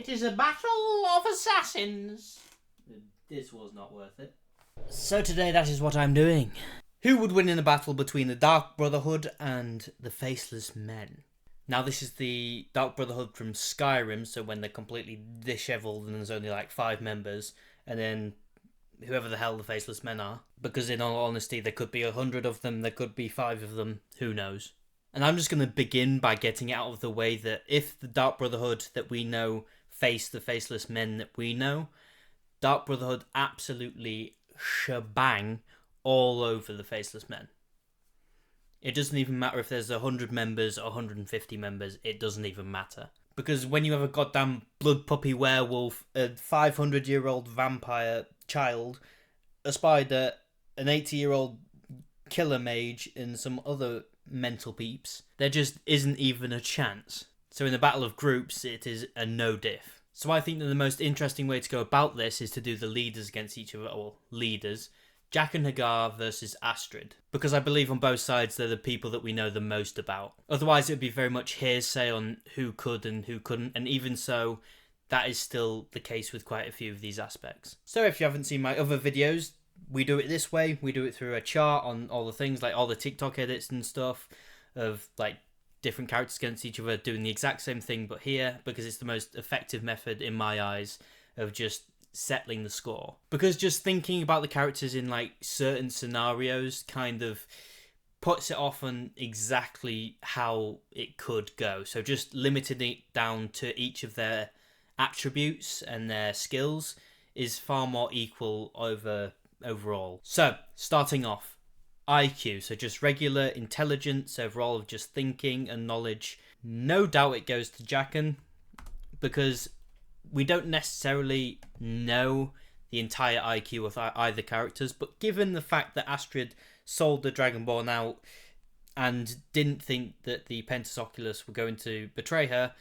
It is a battle of assassins. This was not worth it. So today that is what I'm doing. Who would win in a battle between the Dark Brotherhood and the Faceless Men? Now this is the Dark Brotherhood from Skyrim, so when they're completely dishevelled and there's only like 5 members, and then whoever the hell the Faceless Men are. Because in all honesty, there could be 100 of them, there could be 5 of them, who knows. And I'm just going to begin by getting out of the way that if the Dark Brotherhood that we know face the Faceless Men that we know, Dark Brotherhood absolutely shebang all over the Faceless Men. It doesn't even matter if there's 100 members or 150 members, it doesn't even matter. Because when you have a goddamn blood puppy werewolf, a 500-year-old vampire child, a spider, an 80-year-old killer mage, and some other mental peeps, there just isn't even a chance. So in the battle of groups, it is a no diff. So I think that the most interesting way to go about this is to do the leaders against each other, or leaders. Jaqen H'ghar versus Astrid. Because I believe on both sides they're the people that we know the most about. Otherwise it would be very much hearsay on who could and who couldn't, and even so, that is still the case with quite a few of these aspects. So if you haven't seen my other videos, we do it this way. We do it through a chart on all the things, like all the TikTok edits and stuff, of like different characters against each other doing the exact same thing, but here, because it's the most effective method in my eyes of just settling the score. Because just thinking about the characters in like certain scenarios kind of puts it off on exactly how it could go. So just limiting it down to each of their attributes and their skills is far more equal overall. So starting off, IQ, so just regular intelligence overall of just thinking and knowledge. No doubt it goes to Jaqen, because we don't necessarily know the entire IQ of either characters, but given the fact that Astrid sold the Dragonborn out and didn't think that the Pentasoculus were going to betray her,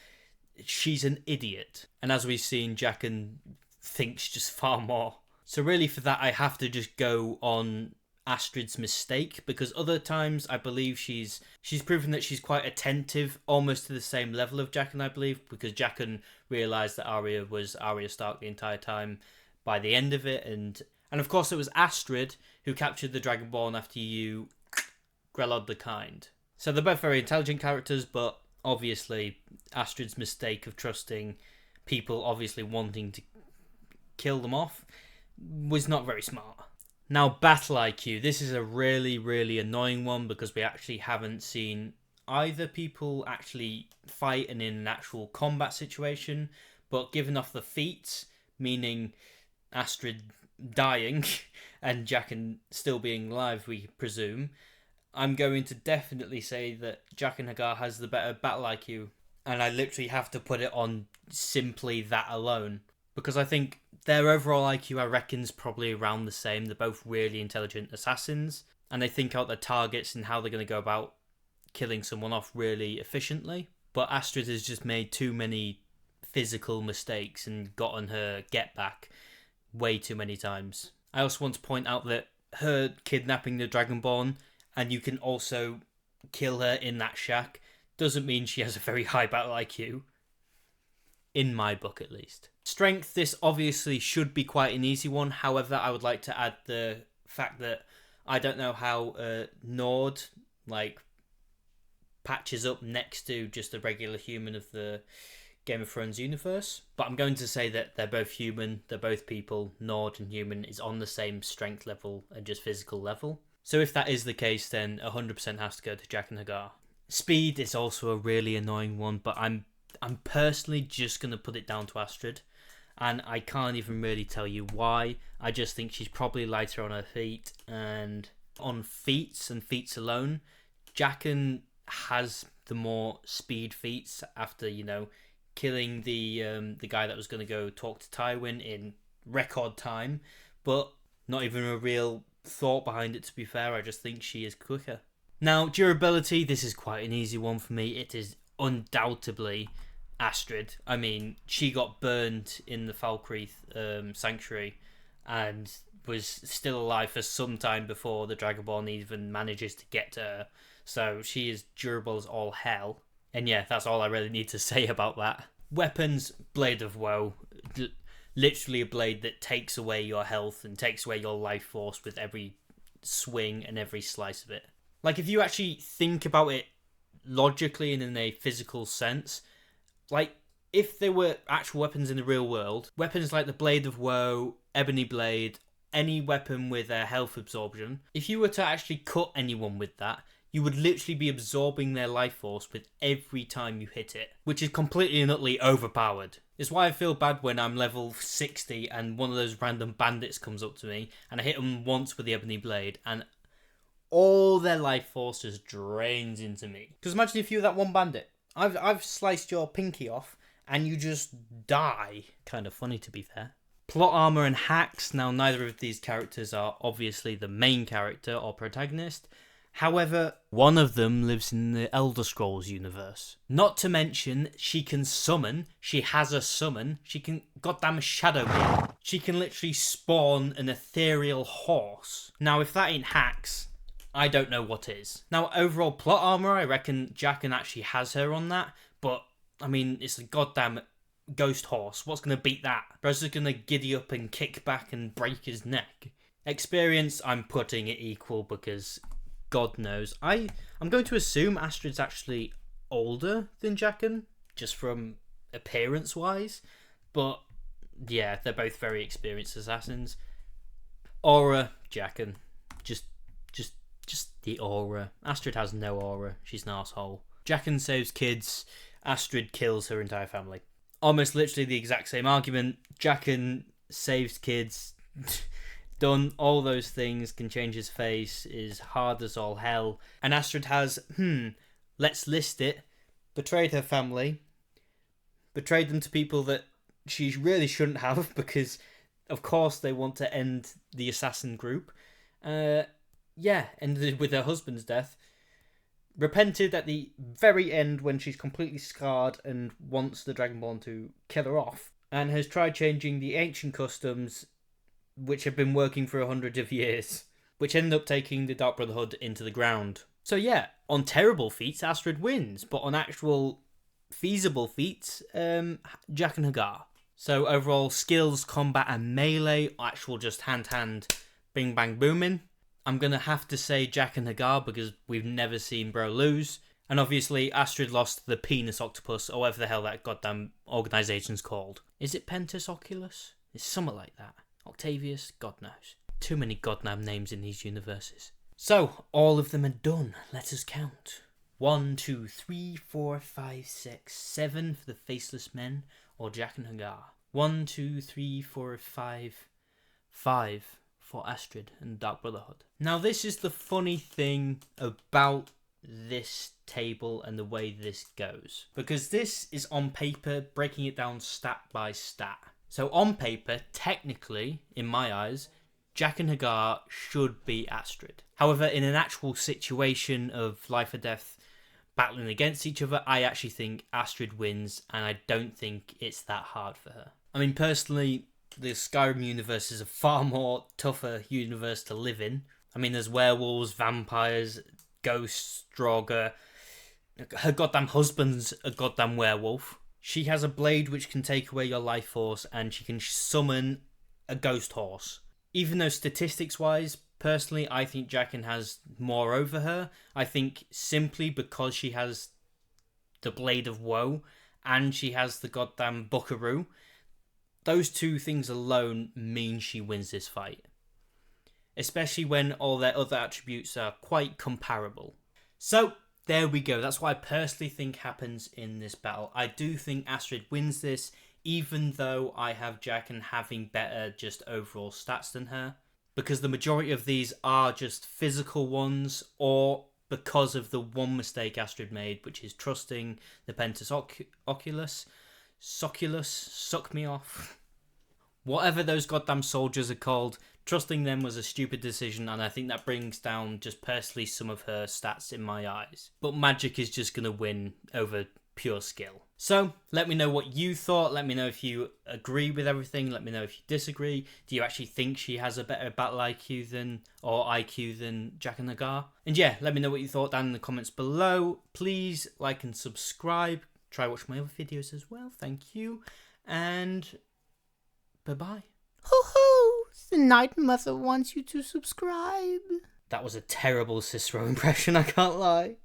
she's an idiot. And as we've seen, Jaqen thinks just far more. So really for that, I have to just go on Astrid's mistake, because other times I believe she's proven that she's quite attentive, almost to the same level of Jaqen, I believe, because Jaqen realised that Arya was Arya Stark the entire time by the end of it, and of course it was Astrid who captured the Dragonborn after you Grelod the Kind. So they're both very intelligent characters, but obviously Astrid's mistake of trusting people obviously wanting to kill them off was not very smart. Now, battle IQ. This is a really, really annoying one, because we actually haven't seen either people actually fighting in an actual combat situation, but given off the feats, meaning Astrid dying and Jaqen still being alive, we presume, I'm going to definitely say that Jaqen H'ghar has the better battle IQ, and I literally have to put it on simply that alone, because I think their overall IQ, I reckon, is probably around the same. They're both really intelligent assassins, and they think out their targets and how they're going to go about killing someone off really efficiently. But Astrid has just made too many physical mistakes and gotten her get back way too many times. I also want to point out that her kidnapping the Dragonborn, and you can also kill her in that shack, doesn't mean she has a very high battle IQ. In my book, at least. Strength, this obviously should be quite an easy one. However, I would like to add the fact that I don't know how Nord patches up next to just a regular human of the Game of Thrones universe. But I'm going to say that they're both human, they're both people. Nord and human is on the same strength level and just physical level. So if that is the case, then 100% has to go to Jaqen H'ghar. Speed is also a really annoying one, but I'm personally just going to put it down to Astrid. And I can't even really tell you why. I just think she's probably lighter on her feet. And on feats and feats alone, Jaqen has the more speed feats after, killing the guy that was going to go talk to Tywin in record time. But not even a real thought behind it, to be fair. I just think she is quicker. Now, durability, this is quite an easy one for me. It is undoubtedly Astrid. I mean, she got burned in the Falkreath Sanctuary and was still alive for some time before the Dragonborn even manages to get to her. So she is durable as all hell. And yeah, that's all I really need to say about that. weapons, Blade of Woe. Literally a blade that takes away your health and takes away your life force with every swing and every slice of it. Like, if you actually think about it logically and in a physical sense, like, if there were actual weapons in the real world, weapons like the Blade of Woe, Ebony Blade, any weapon with a health absorption, if you were to actually cut anyone with that, you would literally be absorbing their life force with every time you hit it, which is completely and utterly overpowered. It's why I feel bad when I'm level 60 and one of those random bandits comes up to me and I hit them once with the Ebony Blade and all their life force just drains into me. Because imagine if you're that one bandit. I've sliced your pinky off and you just die. Kind of funny, to be fair. Plot armor and hacks. Now, neither of these characters are obviously the main character or protagonist. However, one of them lives in the Elder Scrolls universe. Not to mention, she can summon. She has a summon. She can goddamn shadow me. She can literally spawn an ethereal horse. Now, if that ain't hacks, I don't know what is. Now, overall plot armor, I reckon Jaqen actually has her on that. But, I mean, it's a goddamn ghost horse. What's going to beat that? Bro's just going to giddy up and kick back and break his neck. Experience, I'm putting it equal because God knows. I'm going to assume Astrid's actually older than Jaqen, just from appearance-wise. But, yeah, they're both very experienced assassins. Aura, Jaqen. Just the aura. Astrid has no aura. She's an arsehole. Jaqen saves kids. Astrid kills her entire family. Almost literally the exact same argument. Jaqen saves kids. Done all those things, can change his face, is hard as all hell. And Astrid has, let's list it, betrayed her family, betrayed them to people that she really shouldn't have because, of course, they want to end the assassin group. Ended with her husband's death. Repented at the very end when she's completely scarred and wants the Dragonborn to kill her off. And has tried changing the ancient customs which have been working for 100 of years, which ended up taking the Dark Brotherhood into the ground. So yeah, on terrible feats, Astrid wins, but on actual feasible feats, Jaqen H'ghar. So overall, skills, combat and melee, actual just hand-to-hand, bing bang booming. I'm going to have to say Jaqen H'ghar because we've never seen bro lose. And obviously, Astrid lost the penis octopus, or whatever the hell that goddamn organisation's called. Is it Pentus Oculus? It's something like that. Octavius? God knows. Too many goddamn names in these universes. So, all of them are done. Let us count. 1, 2, 3, 4, 5, 6, 7 for the Faceless Men, or Jaqen H'ghar. 1, 2, 3, 4, 5, 5 for Astrid and Dark Brotherhood. Now, this is the funny thing about this table and the way this goes. Because this is on paper, breaking it down stat by stat. So on paper, technically, in my eyes, Jaqen H'ghar should be Astrid. However, in an actual situation of life or death battling against each other, I actually think Astrid wins, and I don't think it's that hard for her. I mean, personally, the Skyrim universe is a far more tougher universe to live in. I mean, there's werewolves, vampires, ghosts, Draugr. Her goddamn husband's a goddamn werewolf. She has a blade which can take away your life force, and she can summon a ghost horse. Even though statistics-wise, personally, I think Jaqen has more over her. I think simply because she has the Blade of Woe, and she has the goddamn Buckaroo, those two things alone mean she wins this fight. Especially when all their other attributes are quite comparable. So, there we go. That's what I personally think happens in this battle. I do think Astrid wins this, even though I have Jaqen having better just overall stats than her. Because the majority of these are just physical ones, or because of the one mistake Astrid made, which is trusting the Pentus Oculus. Soculus, suck me off. Whatever those goddamn soldiers are called, trusting them was a stupid decision, and I think that brings down just personally some of her stats in my eyes. But magic is just going to win over pure skill. So, let me know what you thought. Let me know if you agree with everything. Let me know if you disagree. Do you actually think she has a better battle IQ than Jaqen H'ghar? And yeah, let me know what you thought down in the comments below. Please like and subscribe. try watch my other videos as well. Thank you, and bye-bye. Ho-ho! The Night Mother wants you to subscribe. That was a terrible Cicero impression, I can't lie.